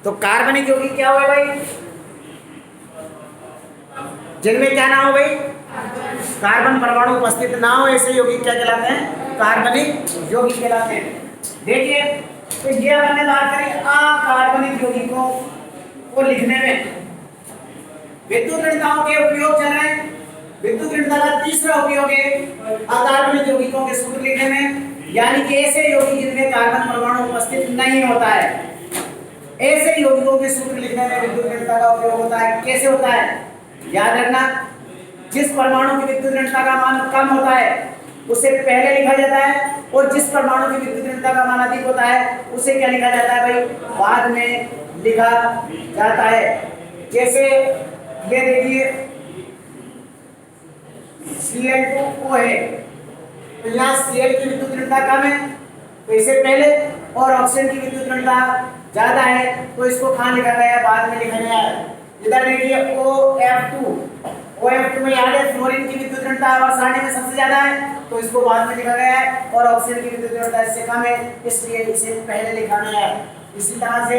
तो कार्बनिक यौगिक क्या हुए भाई, जिनमें क्या ना हो भाई, कार्बन परमाणु उपस्थित ना हो, ऐसे यौगिक क्या कहलाते हैं, कार्बनिक यौगिक कहलाते हैं। देखिए तो ये हमने बात करी अकार्बनिक यौगिकों को लिखने में विद्युत ऋणताओं के उपयोग चल रहे हैं। विद्युत ऋणता का तीसरा उपयोग है अकार्बनिक यौगिकों के सूत्र लिखने में, यानी कि ऐसे यौगिक जिनमें कार्बन परमाणु उपस्थित नहीं होता है, ऐसे यौगिकों के सूत्र लिखने में विद्युत ऋणता का उपयोग होता है। कैसे होता है, याद रखना, जिस परमाणु की विद्युत ऋणता का मान कम होता है उसे पहले लिखा जाता है, और जिस परमाणु की विद्युत ऋणता का मान अधिक होता है उसे क्या लिखा जाता है भाई, बाद में लिखा जाता है। जैसे ये देखिए Cl2O है, तो यहाँ Cl की विद्युत ऋणता कम है तो इसे पहले, और ऑक्सीजन की विद्युत ऋणता ज्यादा है तो इसको कहाँ लिखा गया है, बाद में लिखा गया है। इधर देखिए OF2 में याद है फ्लोरीन की विद्युत ऋणता आवर्त में सबसे ज्यादा है तो इसको बाद में लिखा गया है, और ऑक्सीजन की विद्युत ऋणता इससे कम है इसलिए इसे पहले लिखा गया है। इसी तरह से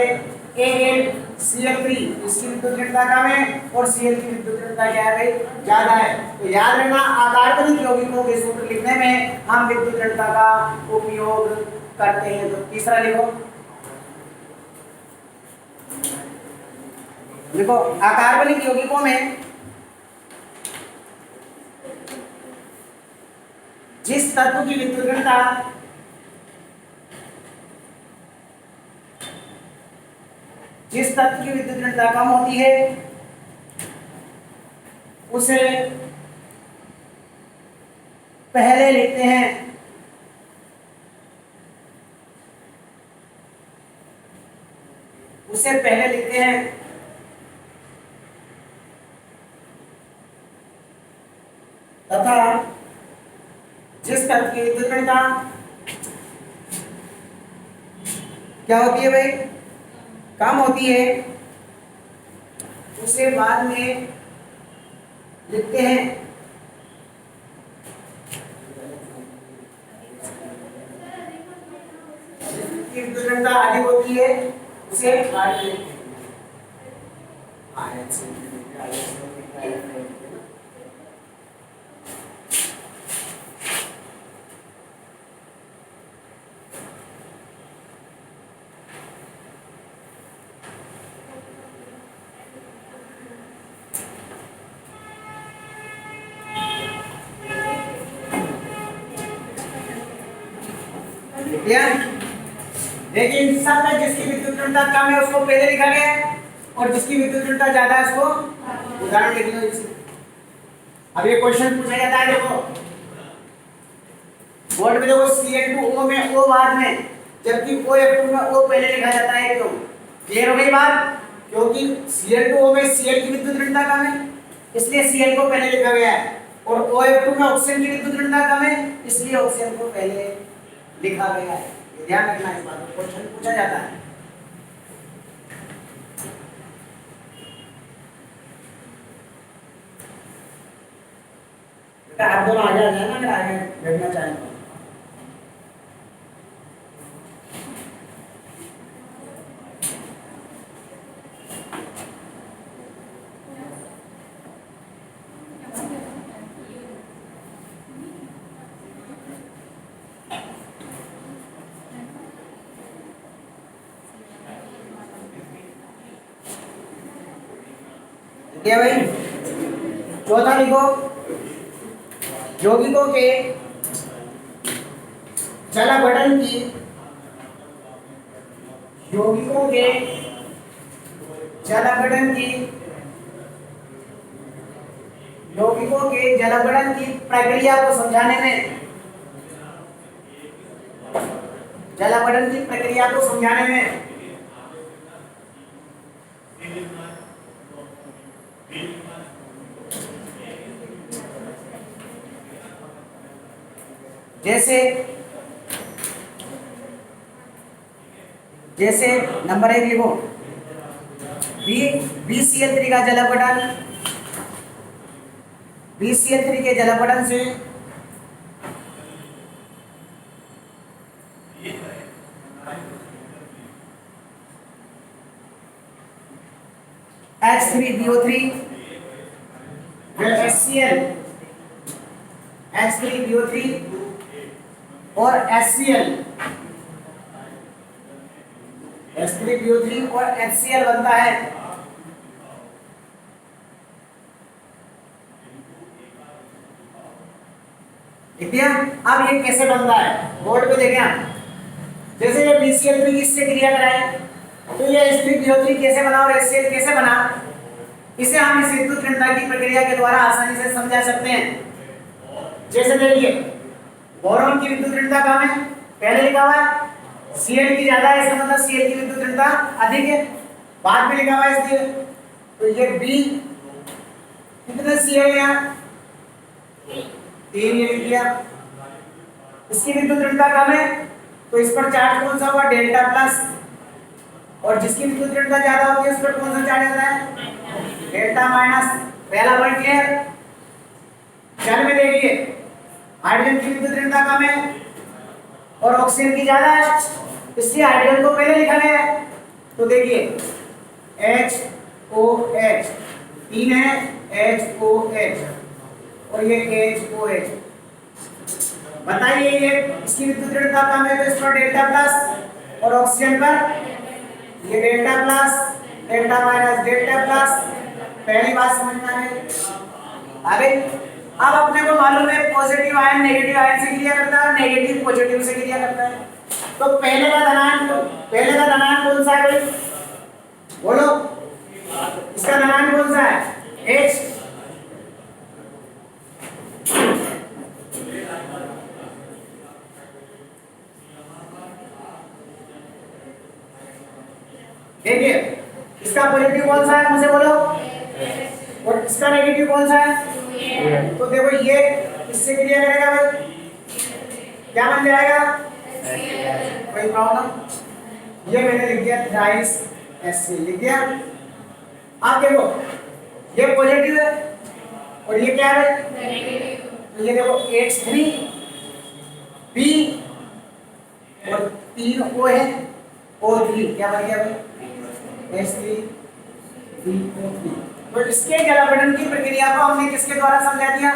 AlCl3 इसकी विद्युत ऋणता कम है और Cl की विद्युत ऋणता क्या है भाई, ज्यादा है। तो याद रखना अकार्बनिक यौगिकों के सूत्र लिखने में हम विद्युत ऋणता का उपयोग करते हैं। तो तीसरा लिखो, देखो अकार्बनिक यौगिकों में जिस तत्व की विद्युत ऋणता कम होती है उसे पहले लिखते हैं, तथा जिस तत्व की विद्युत ऋणता क्या होती है भाई, कम होती है, उसे बाद में लिखते हैं। जिसकी विद्युत ऋणता अधिक होती है उसे बाद में लिखते हैं। लेकिन सब में जिसकी विद्युत ऋणता कम है उसको पहले लिखा गया है, और जिसकी विद्युत ऋणता ज्यादा है उसको उदाहरण लिख लो। अब ये क्वेश्चन पूछा जाता है, देखो बोर्ड में देखो Cl2O में O बाद में, जबकि OF2 में O पहले लिखा जाता है। क्यों, क्लियर हो गई बात, क्योंकि Cl2O में Cl की विद्युत ऋणता कम है इसलिए Cl को पहले लिखा गया है, और OF2 में ऑक्सीजन की विद्युत ऋणता कम है इसलिए ऑक्सीजन को पहले लिखा गया है। ध्यान रखना इस बात को, क्वेश्चन पूछा जाता है। बेटा आप दोनों आगे आ जाए ना, अगर आगे बैठना चाहें तो। क्या भाई, चौथा लिखो, यौगिकों के जलावरण की प्रक्रिया को समझाने में, जैसे नंबर 1 लिखो, BCl3 का जलावरण, BCl3 के जलावरण से H3BO3, फिर HCl, H3BO3 और HCl, H3BO3 और HCl बनता है। ठीक है, अब ये कैसे बनता है बोर्ड पे देखें आप। जैसे ये BCl3 इससे क्रिया कराए तो ये H3BO3 कैसे बना और HCl कैसे बना, इसे हम इस विद्युत ऋणता की प्रक्रिया के द्वारा आसानी से समझा सकते हैं। जैसे देखिए बोरॉन की विद्युत ऋणता कम है, पहले लिखा हुआ है Cl की ज्यादा है, इसका मतलब Cl की विद्युत ऋणता अधिक है, बाद में लिखा हुआ है इसलिए। तो ये B कितने Cl है, 3 ये लिख दिया। इसकी विद्युत ऋणता कम है तो इस पर चार्ज कौन सा हुआ, डेल्टा प्लस, और जिसकी विद्युत ऋणता ज्यादा होती है उस पर कौन सा चार्ज आता है, डेल्टा माइनस। पहला पॉइंट क्लियर। जल में देखिए हाइड्रोजन की विद्युत ऋणता कम है और ऑक्सीजन की ज्यादा है, इसलिए हाइड्रोजन को पहले लिखा गया है। तो देखिए HOH 3 है, HOH और ये HOH। बताइए ये इसकी विद्युत ऋणता कम है तो इस पर डेल्टा प्लस और ऑक्सीजन पर ये delta plus, delta minus, delta plus. पहली बात समझ में आ गई। अब अपने को मालूम है पॉजिटिव आयन नेगेटिव आयन से क्रिया करता है, नेगेटिव पॉजिटिव से क्रिया करता है। तो पहले का धनात्मक कौन सा है भाई, बोलो इसका धनात्मक कौन सा है, H। देखिए इसका पॉजिटिव कौन सा है मुझे बोलो, और इसका नेगेटिव कौन सा है। तो देखो ये इससे क्लियर करेगा भाई, क्या बन जाएगा, कोई प्रॉब्लम। ये मैंने लिख दिया थ्राइस HCl लिख दिया। आप देखो ये पॉजिटिव है और ये क्या है नेगेटिव। तो ये देखो H3B और 3 O है, O3 क्या बन गया भाई, H3BO3। तो इसके जलावरण की प्रक्रिया को हमने किसके द्वारा समझा दिया,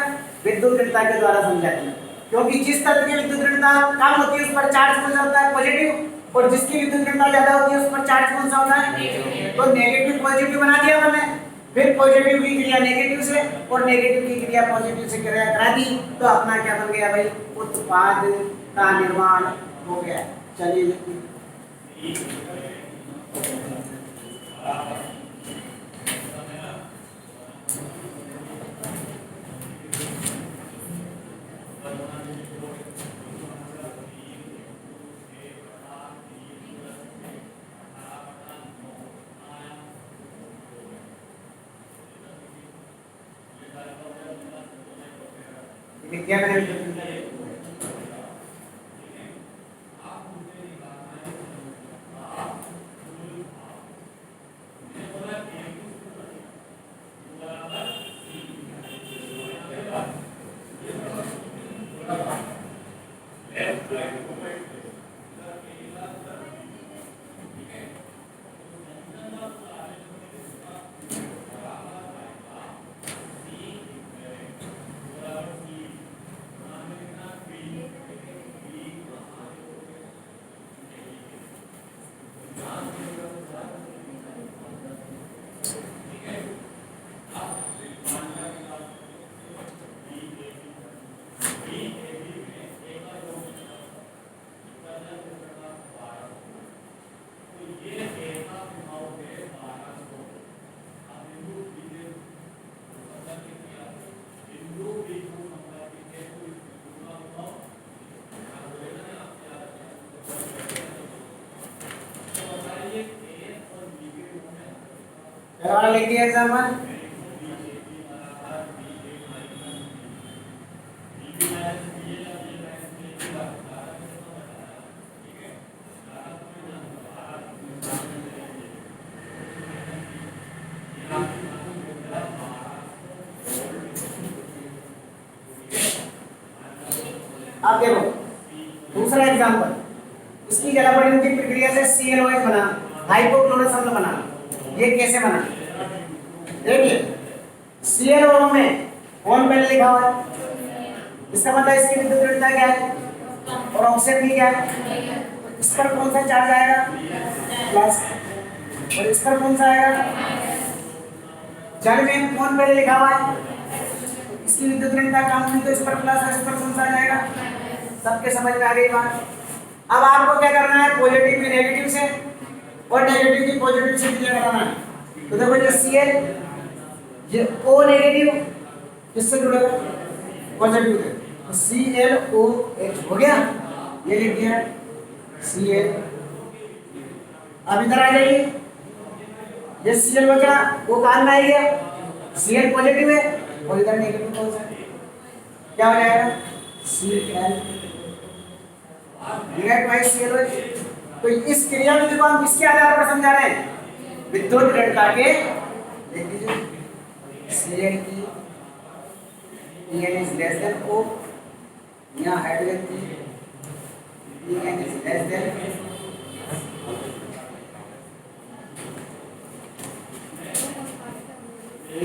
विद्युत ऋणता के द्वारा समझा दिया। क्योंकि जिस तत्व की विद्युत ऋणता कम होती है उस पर चार्ज कौन सा होता है, पॉजिटिव, और जिसकी विद्युत ऋणता ज्यादा होती है उस पर चार्ज कौन सा होता है, तो नेगेटिव पॉजिटिव बना दिया हमने। फिर पॉजिटिव की क्रिया नेगेटिव से और नेगेटिव की क्रिया पॉजिटिव से करा दी तो अपना क्या बन गया भाई, उत्पाद का निर्माण हो गया। चलिए क्या करें, लिख दिया एग्जाम्पल। आप देखो दूसरा एग्जाम्पल, इसकी जलावरण की प्रक्रिया से ClOH बना, हाइपोक्लोरस अम्ल बना। ये कैसे बना, देखिए ClO में कौन पहले लिखा हुआ है, इसका मतलब इसकी विद्युत ऋणता क्या है और ऑक्सीजन की क्या है। इस पर कौन सा चार्ज आएगा, प्लस, और इस पर कौन सा आएगा। जल में कौन पहले लिखा हुआ है, इसकी विद्युत ऋणता कम हुई तो इस पर प्लस और इस पर कौन सा आ जाएगा। सबके समझ में आ गई बात। अब आपको क्या करना है, पॉजिटिव में नेगेटिव से और नेगेटिव की पॉजिटिव से क्लियर कराना है। तो देखो ये Cl, ये O नेगेटिव किससे जुड़ेगा, पॉजिटिव से, तो ClOH हो गया, ये लिख दिया Cl। अब इधर आ जाइए, ये Cl बचा, वो कान में आ गया, Cl पॉजिटिव है और इधर नेगेटिव कौन सा, क्या हो जाएगा Cl डिवाइड बाय ClOH। तो इस क्रिया विधि को हम किसके आधार पर समझा रहे हैं, विद्युत ऋणता के। देख लीजिए Cl की En is less than O, यहाँ हाइड्रोजन की En is less than,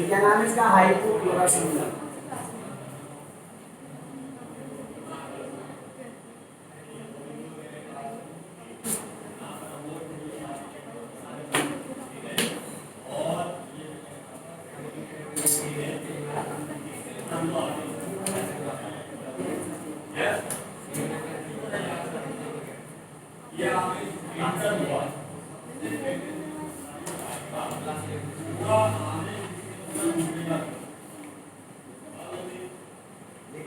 क्या नाम है इसका, हाइपोक्लोराइड।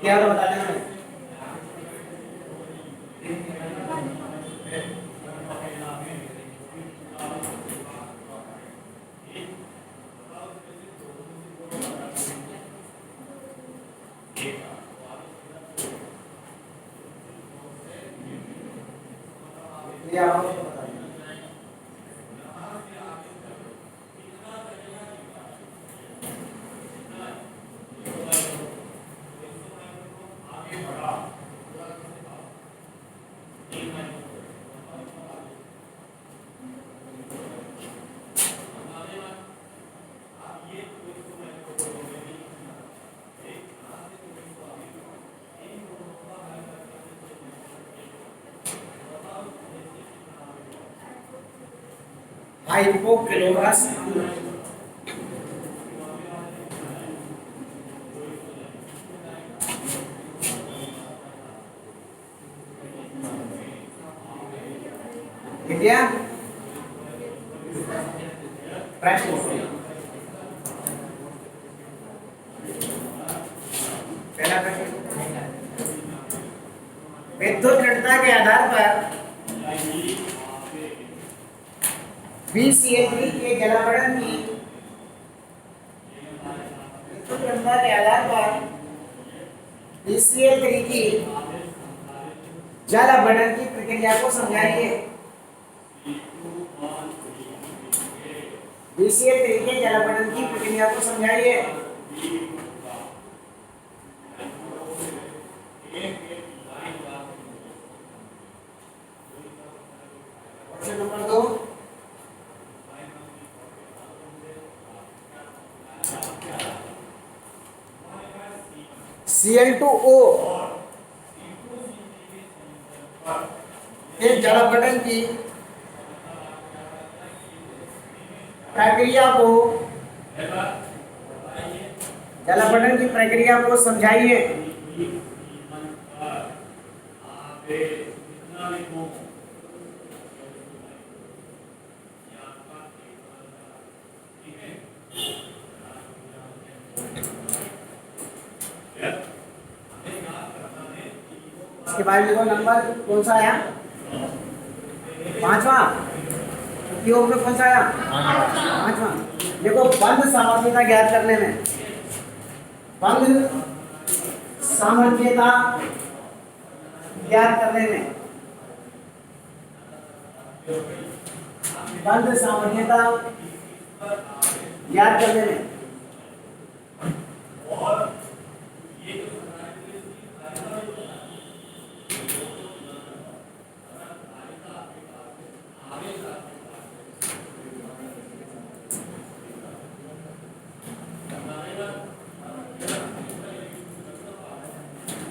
क्या तो बता देना। ये आपको बता देना। हाइपोक्लोरस इंडिया प्रश्न। पहला प्रश्न, विद्युत ऋणता के आधार पर BCl3 के जलावरण की विद्युत ऋणता के आधार पर BCl3 की जल अपघटन की प्रक्रिया को समझाइए। BCl3 के जल अपघटन की प्रक्रिया को समझाइए। क्वेश्चन नंबर 2, Cl2O के जल अपघटन की प्रक्रिया को समझाइए। इसके बाद देखो नंबर कौन सा आया, 5वां। उपयोग में कौन सा आया, 5वां। देखो बंध सामर्थ्यता ज्ञात करने में, बंध सामर्थ्यता ज्ञात करने में, बंध सामर्थ्यता ज्ञात करने में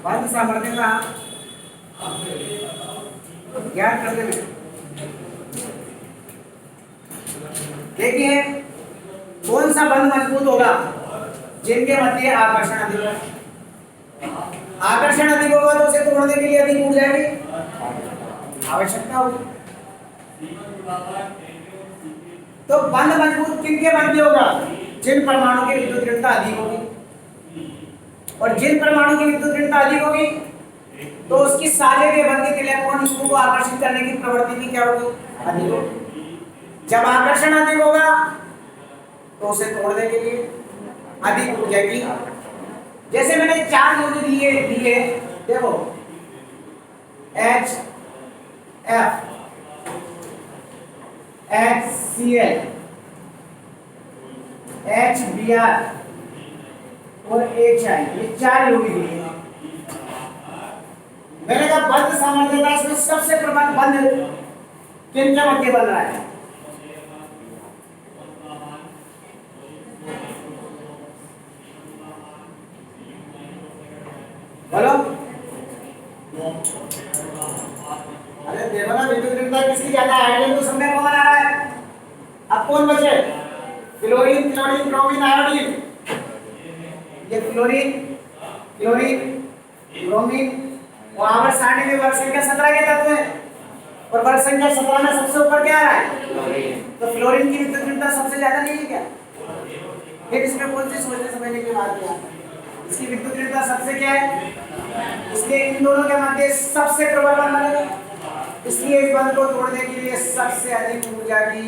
बंध सामर्थ्यता ज्ञात करते हैं। देखिए कौन सा बंध मजबूत होगा, जिनके मध्य आकर्षण अधिक होगा। आकर्षण अधिक होगा तो उसे तोड़ने के लिए अधिक ऊर्जा की आवश्यकता होगी। तो बंध मजबूत किनके मध्य होगा, जिन परमाणु की विद्युत ऋणता अधिक होगी, और जिन परमाणु की विद्युत ऋणता अधिक होगी तो उसकी साझे के बंधित इलेक्ट्रॉन इसको आकर्षित करने की प्रवृत्ति भी क्या होगी, अधिक होगी। जब आकर्षण अधिक होगा तो उसे तोड़ने के लिए अधिक ऊर्जा की, जैसे मैंने 4 यूनिट लिए देखो H F HCl HBr और HI, ये 4 यूनिट लिए। मैंने कहा बंध सामर्थ्यता इसमें सबसे प्रबल बंध किनके मध्य बन रहा है, बोलो। अरे देखो ना विद्युत ऋणता किसकी ज्यादा है, हाइड्रोजन तो सब में कॉमन आ रहा है। अब कौन बचे, क्लोरीन क्लोरीन ब्रोमीन आयोडीन। ये क्लोरीन क्लोरीन ब्रोमीन और आवर्त सारणी में वर्ग संख्या 17 के तत्व हैं, और वर्ग संख्या 17 में सबसे ऊपर क्या आ रहा है, तो फ्लोरीन की विद्युत ऋणता सबसे ज्यादा नहीं है क्या। फिर इसमें कौन सी सोचने समझने की बात है, इसकी विद्युत ऋणता सबसे क्या है, इसलिए इन दोनों के मध्य सबसे प्रबल बंध बनेगा। इसलिए इस बंध को तोड़ने के लिए सबसे अधिक ऊर्जा की,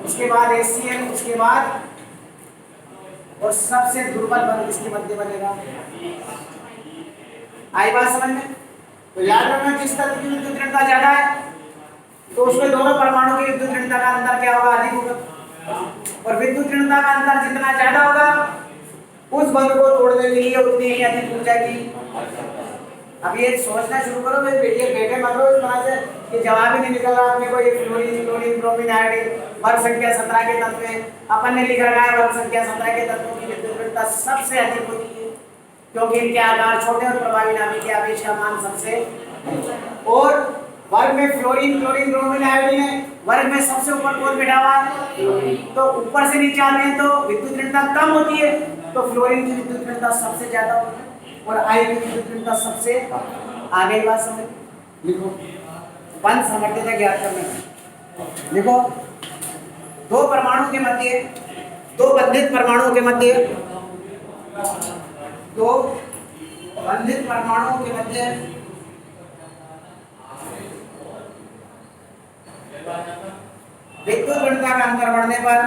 उसके बाद HCl, उसके बाद और सबसे दुर्बल बंध किसके मध्य बनेगा। आई बात समझ में। तो याद रखना जिस तत्व की विद्युत ऋणता ज्यादा है तो उसमें दोनों परमाणु की विद्युत ऋणता का अंतर क्या होगा, अधिक होगा, और विद्युत ऋणता का अंतर जितना ज्यादा होगा उस बंध को तोड़ने के लिए उतनी ही अधिक ऊर्जा की। अब ये सोचना शुरू करो, भाई बैठे मत रहो इस तरह से कि जवाब ही नहीं निकल रहा आपने को। ये फ्लोरीन क्लोरीन ब्रोमीन आयोडीन वर्ग संख्या 17 के तत्व हैं, अपन ने लिख रखा है वर्ग संख्या 17 के तत्वों की विद्युत ऋणता सबसे अधिक होती है क्योंकि इनके आकार छोटे और प्रभावी नाभिक के आवेश का मान सबसे, और वर्ग में फ्लोरीन क्लोरीन ब्रोमीन आयोडीन है, वर्ग में सबसे ऊपर कौन बैठा हुआ है, तो ऊपर से नीचे आते हैं तो विद्युत ऋणता कम होती है, तो फ्लोरीन की विद्युत ऋणता सबसे ज्यादा होती है और आई की विद्युत ऋणता सबसे आगे। बात समझ लिखो, बंध सामर्थ्यता ज्ञात करना। लिखो दो परमाणु के मध्य, दो बंधित परमाणुओं के मध्य, दो बंधित परमाणुओं के मध्य विद्युत ऋणता का अंतर बढ़ने पर,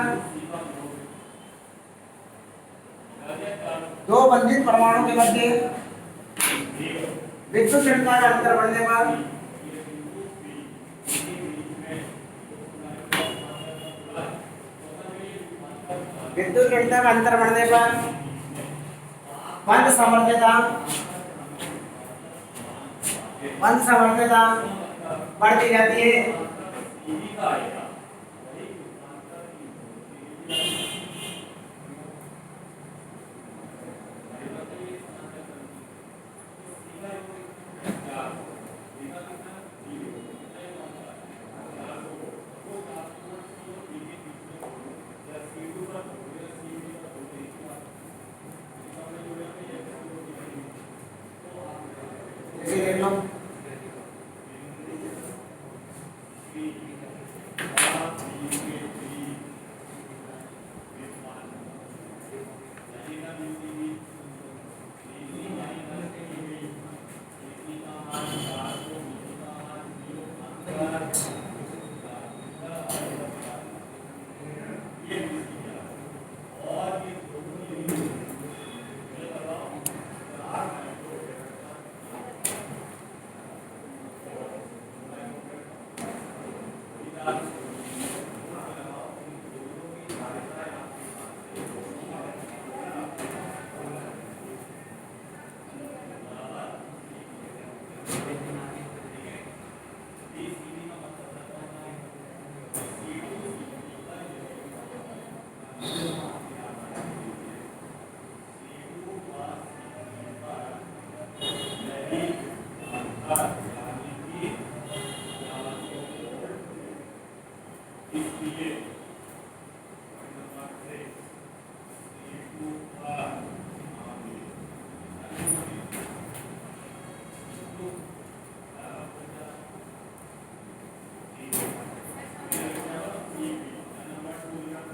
दो बंधित परमाणु के मध्य विद्युत ऋणता का अंतर बढ़ने पर विद्युत ऋणता का अंतर बढ़ने पर बंध सामर्थ्यता बढ़ती जाती है।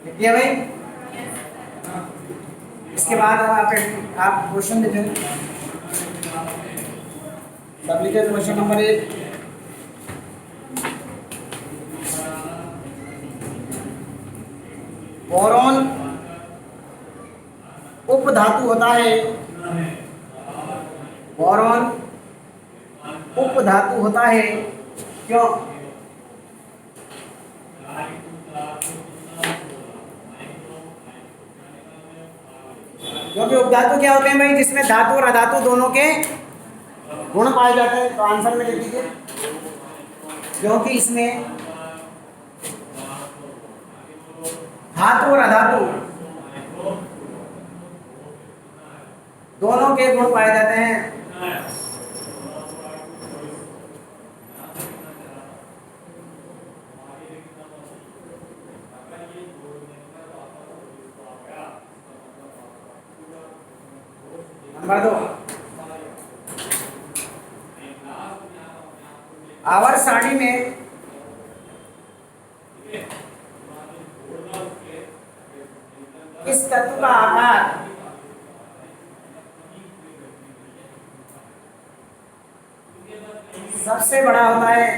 लिखिए भाई। इसके बाद आप क्वेश्चन लिखें। सब लिखे क्वेश्चन नंबर 1। बोरॉन उपधातु होता है। बोरॉन उपधातु होता है क्यों? क्योंकि उपधातु क्या होते हैं भाई? जिसमें धातु और अधातु दोनों के गुण पाए जाते हैं। तो आंसर में लिख दीजिए, क्योंकि इसमें धातु और अधातु दोनों के गुण पाए जाते हैं। नंबर 2, आवर्त सारणी में इस तत्व का आकार सबसे बड़ा होता है।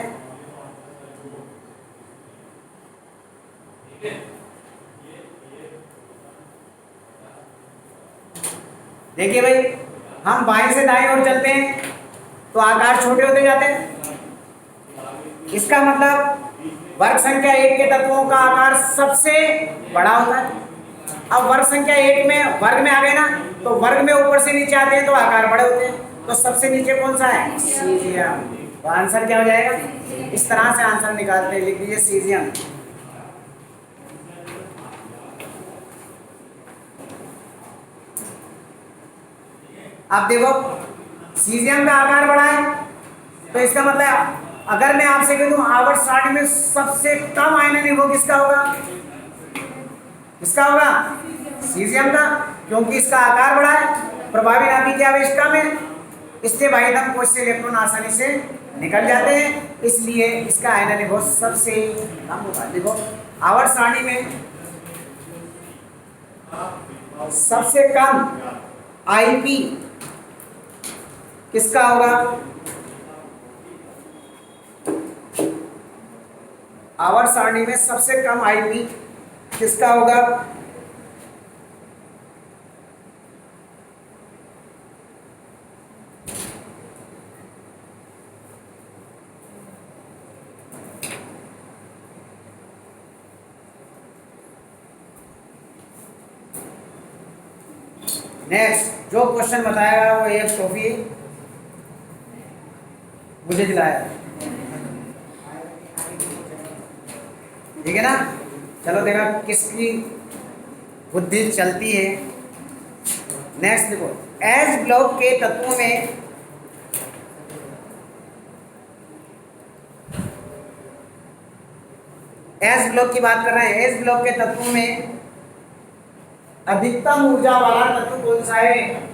देखिए भाई, हम बाएं से दाएं ओर चलते हैं तो आकार छोटे होते जाते हैं। इसका मतलब वर्ग संख्या 1 के तत्वों का आकार सबसे बड़ा होता है। अब वर्ग संख्या 1 में वर्ग में आ गए ना, तो वर्ग में ऊपर से नीचे आते हैं तो आकार बड़े होते हैं। तो सबसे नीचे कौन सा है? सीजियम। तो आंसर क्या हो जाएगा? इस तरह से आंसर निकालते हैं। लिख दीजिए सीजियम। आप देखो, सीजियम का आकार बड़ा है, तो इसका मतलब अगर मैं आपसे कह दूं आवर्त सारणी में सबसे कम आयनन वो किसका होगा? किसका होगा? सीजियम का, क्योंकि इसका आकार बड़ा है, प्रभावी नाभिकीय आवेश कम है, इससे बाह्यतम कोश से इलेक्ट्रॉन आसानी से निकल जाते हैं, इसलिए इसका आयनन वो सबसे कम होगा। देखो, आवर्त सारणी में सबसे कम आईपी किसका होगा? आवर्त सारणी में सबसे कम आईपी किसका होगा? नेक्स्ट जो क्वेश्चन बताएगा वो एक टॉफी मुझे दिलाया, ठीक है ना? चलो देखा किसकी बुद्धि चलती है। नेक्स्ट देखो, एस ब्लॉक के तत्वों में एस ब्लॉक की बात कर रहे हैं। एस ब्लॉक के तत्वों में अधिकतम ऊर्जा वाला तत्व कौन सा है?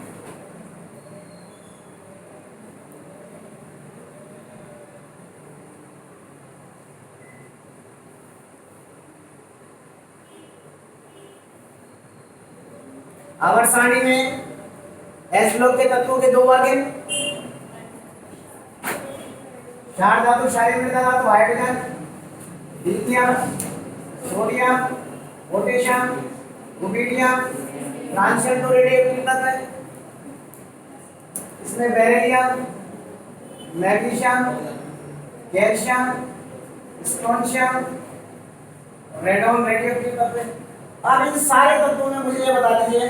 आवर्त सारणी में एस ब्लॉक के तत्वों के दो वर्ग हैं। क्षार धातु, क्षारीय मृदा धातु, hydrogen, lithium, sodium, potassium, rubidium, transient और रेडियोएक्टिव तत्व है। इसमें beryllium, magnesium, calcium, strontium, radon radioactive तत्व है। अब इन सारे तत्वों में मुझे ये बता दीजिए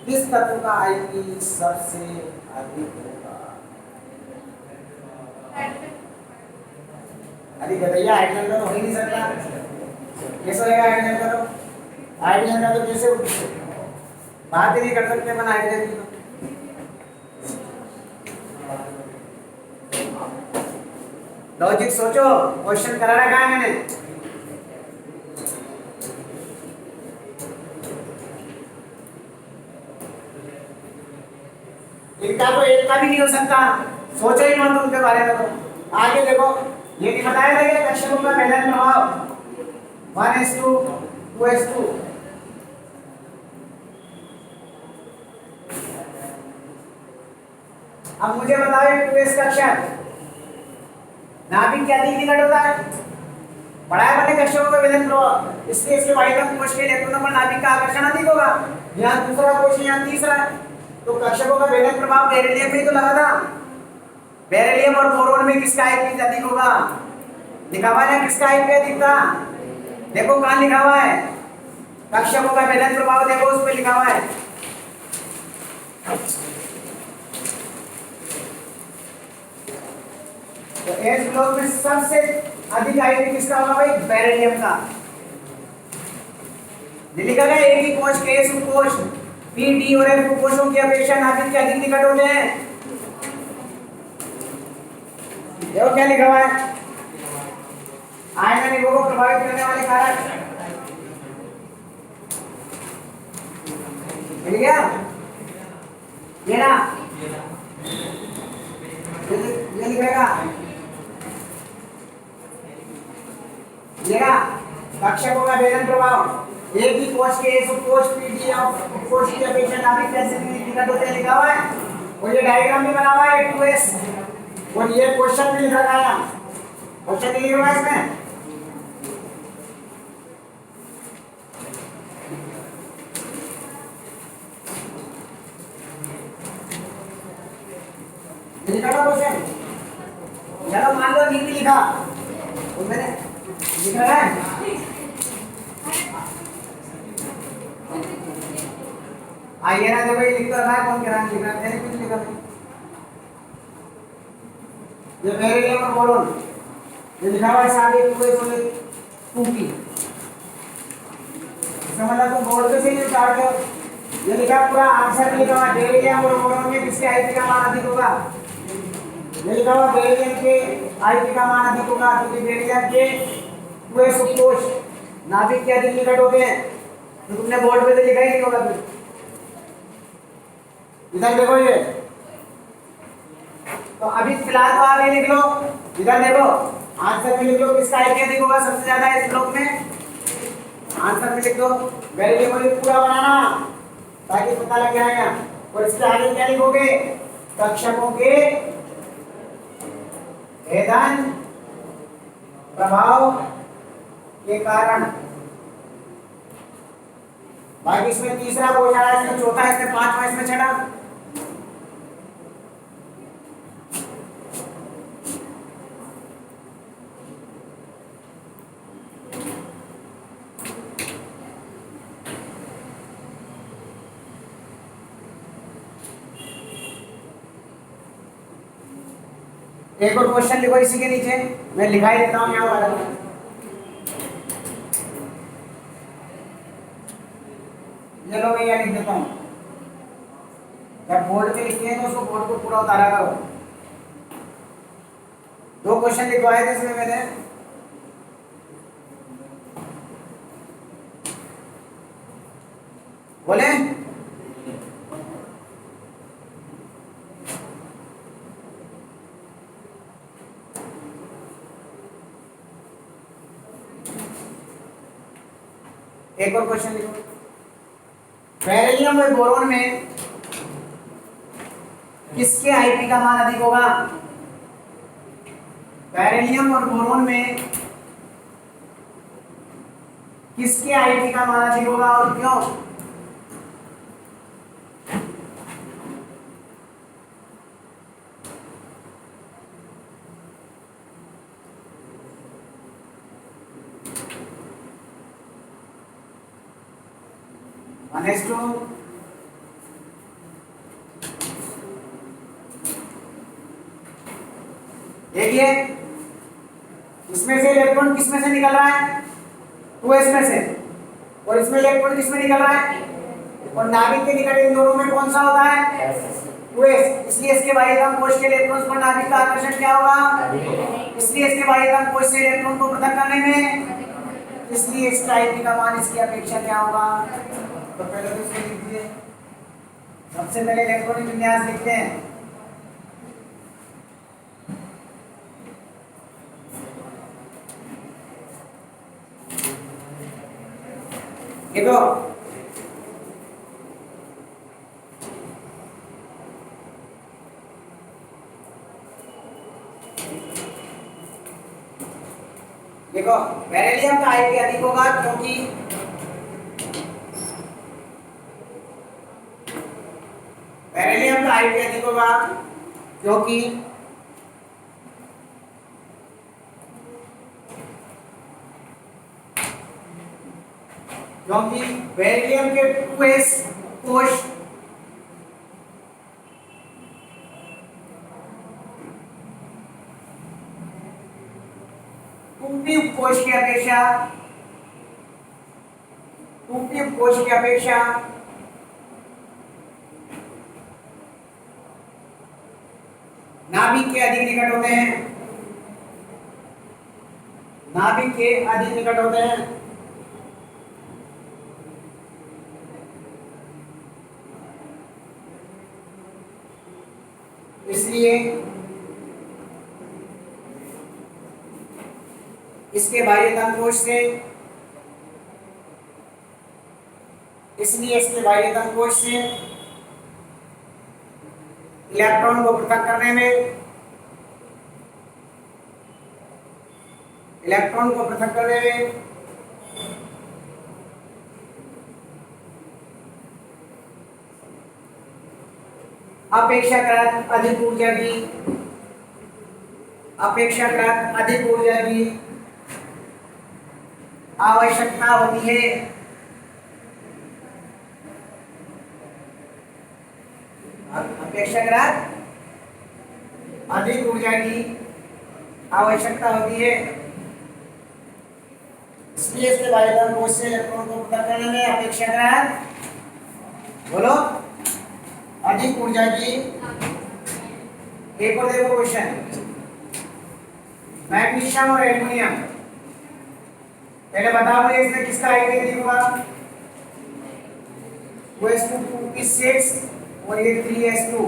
किस तत्व का आईपी सबसे अधिक होगा? अरे भैया, हाइड्रोजन का तो हो ही नहीं सकता। कैसे होगा हाइड्रोजन का? तो हाइड्रोजन का तो कैसे बात ही नहीं कर सकते अपन हाइड्रोजन की। लॉजिक सोचो, क्वेश्चन करा रखा है मैंने। इनका तो एक का भी नहीं हो सकता, सोचो ही मत उनके बारे में। तो आगे देखो, ये नहीं बताया था कि कक्षकों का बेलन प्रभाव 1:2 2:2। अब मुझे बताओ 2s कक्षक नाभिक क्या अधिक निकट होता है? पढ़ाया मैंने कक्षकों का बेलन प्रभाव, इसलिए इसके वायुतम कोश के इलेक्ट्रॉनों पर नाभिक का आकर्षण अधिक होगा। यहाँ दूसरा कोश, यहाँ तीसरा, तो कक्षकों का बेलन प्रभाव बेरिलियम में तो लगा था। बेरिलियम और बोरोन में किसका आईपी अधिक होगा? लिखा हुआ है ना किसका आईपी अधिक था? देखो कहाँ लिखा हुआ है, कक्षकों का बेलन प्रभाव देखो, उस पर लिखा हुआ है। तो एस ब्लॉक में सबसे अधिक आईपी किसका होगा भाई? बेरिलियम का। लिखा गया एक ही कोश के उपकोश पी डी और एफ उपकोशों की अपेक्षा नाभिक के अधिक निकट होते हैं। देखो क्या लिखा हुआ है, आयन निभों को प्रभावित करने वाले कारक। मिल गया ये ना, ये लिखेगा ये ना, कक्षकों का बेलन प्रभाव एक ही कोश के उपकोश पीडी और उपकोश की अपेक्षा नाभिक के अधिक निकट होते हैं, लिखा हुआ है। और ये डायग्राम भी बना हुआ है 2s, और ये क्वेश्चन भी लिखा गया है, क्वेश्चन नहीं लिखा हुआ इसमें। लिखा था क्वेश्चन, चलो मान लो नहीं भी लिखा, तो मैंने लिखा है। आइए ना, देखो ये लिखता है, कौन कह रहा है लिखा है? मैंने कुछ लिखा नहीं। ये बेरिलियम और बोरोन, ये लिखा हुआ है सारे 2p। इसका मतलब तो बोर्ड पे से ही स्टार्ट करो। ये लिखा पूरा आंसर लिखा हुआ है, बेरिलियम और बोरोन में किसके आईपी का मान अधिक होगा? ये लिखा हुआ बेरिलियम के आईपी का मान अधिक होगा, क्योंकि बेरिलियम के 2s उपकोश नाभिक के अधिक निकट होते हैं। तो तुमने बोर्ड पे तो लिखा ही नहीं होगा। फिर इधर देखो ये, तो अभी फिलहाल तो आप ये लिख लो, इधर देखो आंसर में लिख लो किसका आईपी अधिक होगा सबसे ज्यादा इस ब्लॉक में। आंसर में लिख दो, बेरिलियम को पूरा बनाना ताकि पता लग जाएगा। और इसके आगे क्या लिखोगे? कक्षकों के भेदन प्रभाव के कारण। बाकी इसमें तीसरा क्वेश्चन है, इसमें चौथा, इसमें पांचवा, इसमें छठा। एक और क्वेश्चन लिखो इसी के नीचे, मैं लिखा ही देता हूँ यहाँ पर। चलो मैं यहाँ लिख देता हूँ, जब बोर्ड पे लिखते हैं तो उसको बोर्ड को पूरा उतारा करो। 2 क्वेश्चन लिखवाए थे इसमें मैंने। बोले एक और क्वेश्चन लिखो, बेरिलियम और बोरोन में किसके आईपी का मान अधिक होगा? बेरिलियम और बोरोन में किसके आईपी का मान अधिक होगा और क्यों? नेक्स्ट देखिए, इसमें से इलेक्ट्रॉन किसमें से निकल रहा है? 2s में से। और इसमें इलेक्ट्रॉन किसमें निकल रहा है? और नाभिक के निकट इन दोनों में कौन सा होता है? 2s। इसलिए इसके बाह्यतम कोश के इलेक्ट्रॉन्स पर नाभिक का आकर्षण क्या होगा? इसलिए इसके बाह्यतम कोश से इलेक्ट्रॉन को पृथक करने में, इसलिए इसका आईपी का मान इसकी अपेक्षा क्या होगा? तो पहले तो इसको लिख दीजिए, सबसे पहले इलेक्ट्रॉनिक विन्यास लिखते हैं। देखो देखो बेरिलियम का आईपी अधिक होगा क्योंकि बेरिलियम का आईपी अधिक होगा क्योंकि बेरिलियम के 2s कोश कोश की अपेक्षा नाभिक के अधिक निकट होते हैं। इसलिए इसके बाह्य तंतुकोश से इलेक्ट्रॉन को पृथक करने में अपेक्षाकृत अधिक ऊर्जा की आवश्यकता होती है। इसलिए इसके बाह्य कोश से इलेक्ट्रॉन को पृथक करने में अपेक्षाकृत बोलो अधिक ऊर्जा की। एक और देखो क्वेश्चन, मैग्नीशियम और एल्युमिनियम, पहले बताओ मुझे इसमें किसका आईपी अधिक होगा। वो S2 2p6 और ये 3s2,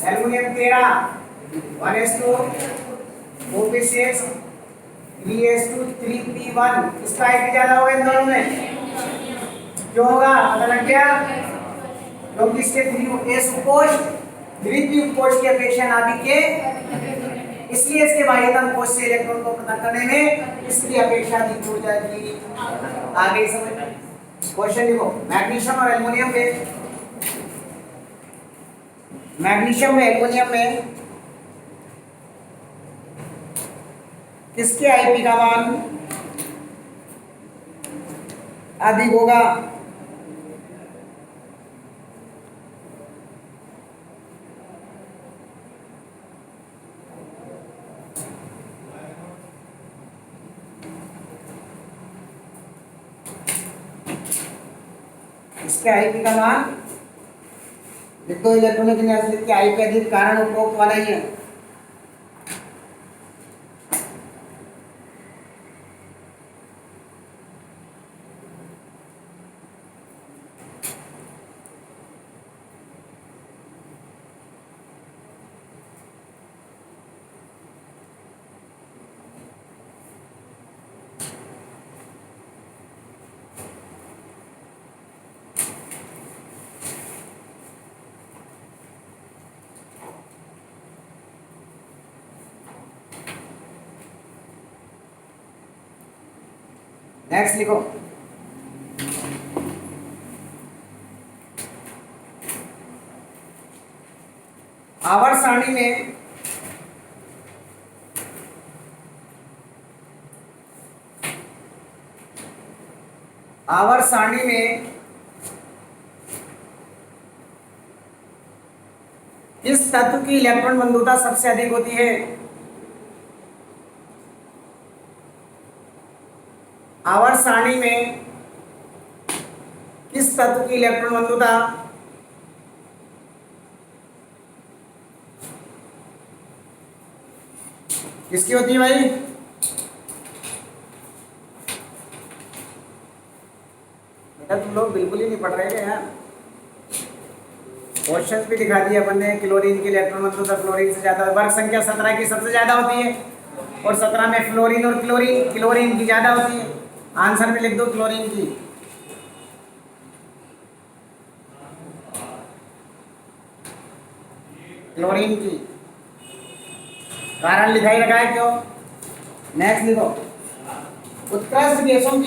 aluminium 13 1s2 2p6 3s2 3p1, इसका आईपी ज्यादा होगा इन दोनों में। क्यों होगा पता लग गया? क्योंकि इसके 3s कोश 3p कोश की अपेक्षा नाभिक के, इसलिए इसके बाह्यतम कोश से इलेक्ट्रॉन को पृथक करने में इसकी अपेक्षा अधिक ऊर्जा की। आगे समझ क्वेश्चन देखो, मैग्नीशियम और एल्युमिनियम में किसके आईपी का मान अधिक होगा? इसके आईपी का मान लिख दो। इलेक्ट्रॉनिक विन्यास लिख के आईपी अधिक कारण उपरोक्त वाला ही है। नेक्स्ट लिखो, आवर्त सारणी में किस तत्व की इलेक्ट्रॉन बंधुता सबसे अधिक होती है? आवर्त सारणी में किस तत्व की इलेक्ट्रॉन बंधुता किसकी होती है भाई? बेटा तुम लोग बिल्कुल ही नहीं पढ़ रहे हैं यार। क्वेश्चन भी दिखा दिया अपन ने। क्लोरीन की इलेक्ट्रॉन घनत्व क्लोरीन से ज्यादा, वर्ग संख्या 17 की सबसे ज्यादा होती है और 17 में फ्लोरीन और क्लोरीन की ज्यादा होती है। आंसर में लिख दो क्लोरीन की। क्लोरीन की कारण लिखाई रखा है क्यों। नेक्स्ट लिखो, उत्कृष्ट गैसों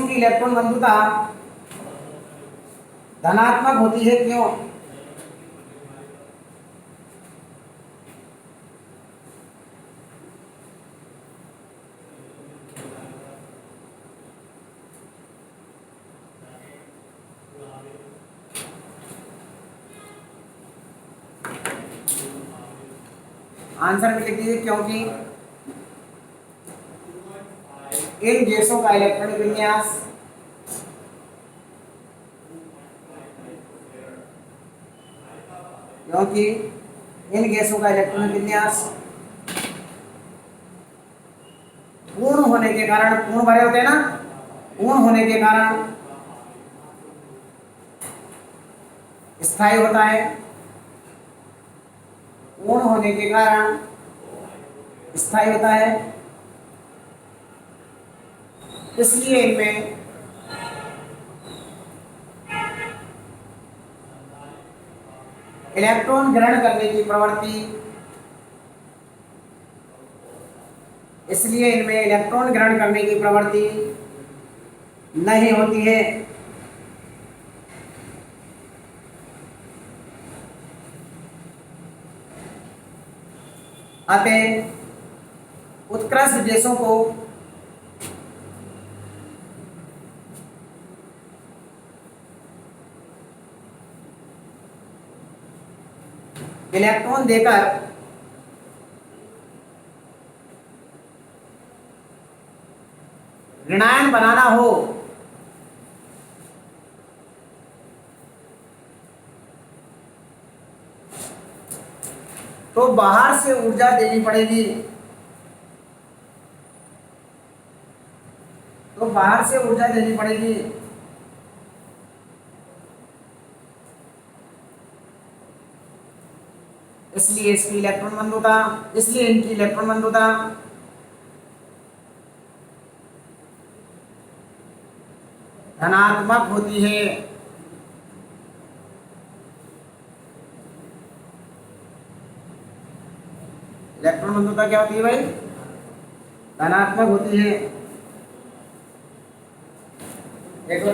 की इलेक्ट्रॉन बंधुता धनात्मक होती है क्यों। आंसर में लिख दीजिए क्योंकि इन गैसों का इलेक्ट्रॉनिक विन्यास पूर्ण होने के कारण, पूर्ण भरे होते हैं ना, पूर्ण होने के कारण स्थायी होता है। पूर्ण होने के कारण स्थायी होता है, इसलिए इनमें इलेक्ट्रॉन ग्रहण करने की प्रवृत्ति नहीं होती है। अतः उत्कृष्ट गैसों को इलेक्ट्रॉन देकर ऋणायन बनाना हो तो बाहर से ऊर्जा देनी पड़ेगी। इसलिए इनकी इलेक्ट्रॉन बंधुता धनात्मक होती है। इलेक्ट्रॉन बंधुता क्या होती है भाई, धनात्मक होती है। देखो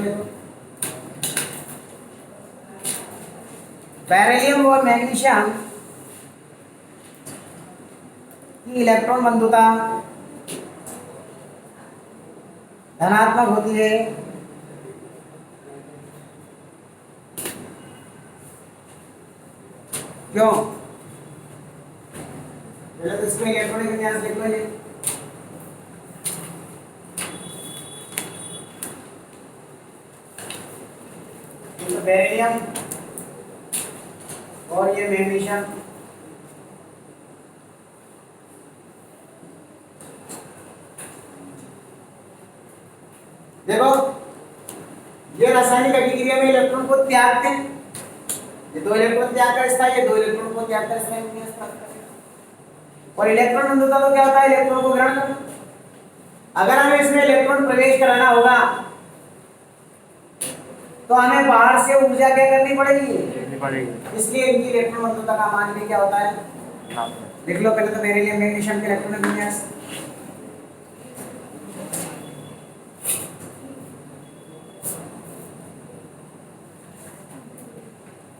बेरिलियम और मैग्नीशियम की इलेक्ट्रॉन बंधुता धनात्मक होती है, क्यों। पहले तो इसमें इलेक्ट्रॉनिक विन्यास लिख लो। ये बेरिलियम और ये मैग्नीशियम, देखो ये रासायनिक अभिक्रिया में इलेक्ट्रॉन को त्यागते हैं। ये दो इलेक्ट्रॉन त्याग कर स्थायी, ये दो इलेक्ट्रॉन को त्याग कर स्थायी विन्यास प्राप्त करेगा। और इलेक्ट्रॉन बंधुता तो क्या होता है, इलेक्ट्रॉन को ग्रहण करना। अगर हमें इसमें इलेक्ट्रॉन प्रवेश कराना होगा तो हमें बाहर से ऊर्जा क्या करनी पड़ेगी, इसलिए इनकी इलेक्ट्रॉन बंधुता का मान भी क्या होता है, लिख लो पहले तो बेरिलियम मैग्नीशियम के इलेक्ट्रॉनिक विन्यास।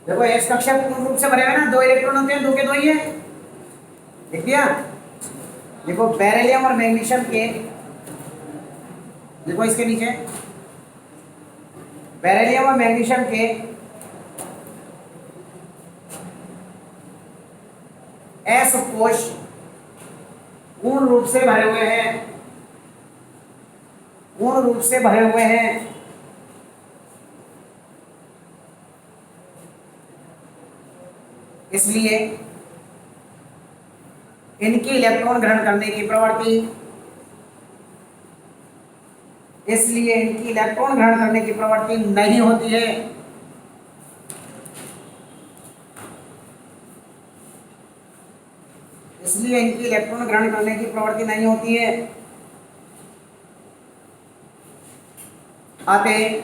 देखो एक्स कक्षा पूर्ण रूप से भरे हुए ना, दो इलेक्ट्रॉन होते हैं, दो के दो ही है, लिख दिया। देखो बेरिलियम और मैग्नीशियम के, देखो इसके नीचे बेरिलियम और मैग्नीशियम के एस कोश पूर्ण रूप से भरे हुए हैं, इसलिए इनकी इलेक्ट्रॉन ग्रहण करने की प्रवृत्ति इसलिए इनकी इलेक्ट्रॉन ग्रहण करने की प्रवृत्ति नहीं होती है। इसलिए इनकी इलेक्ट्रॉन ग्रहण करने की प्रवृत्ति नहीं होती है। अतः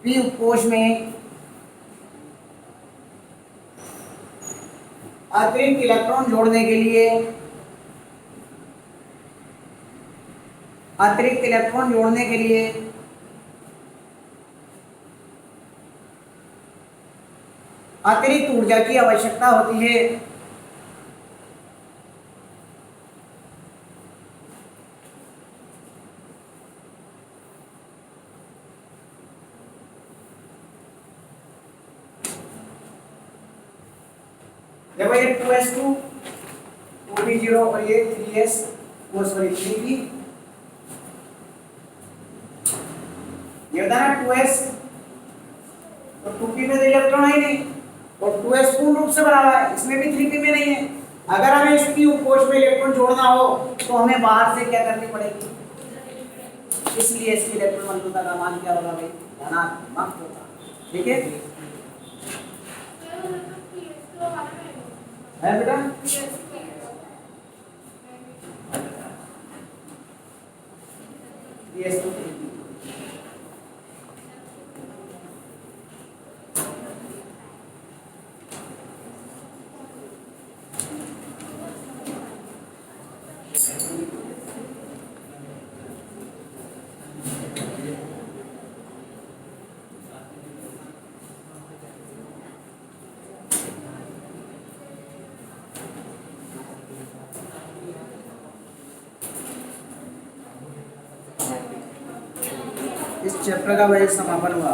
पी उपकोष में अतिरिक्त इलेक्ट्रॉन जोड़ने के लिए अतिरिक्त ऊर्जा की आवश्यकता होती है। देखो ये 2s2 2p0 और ये 3s वो सॉरी 3p, ये होता है 2s तो 2p में तो इलेक्ट्रॉन है नहीं और 2s पूर्ण रूप से भरा हुआ है, इसमें भी 3p में नहीं है। अगर हमें इस p उपकोष में इलेक्ट्रॉन जोड़ना हो तो हमें बाहर से क्या करनी पड़ेगी, इसलिए इसकी इलेक्ट्रॉन बंधुता का मान क्या होगा भाई, धनात्मक होगा। ठीक है बेटा, इस चैप्टर का वही समापन हुआ।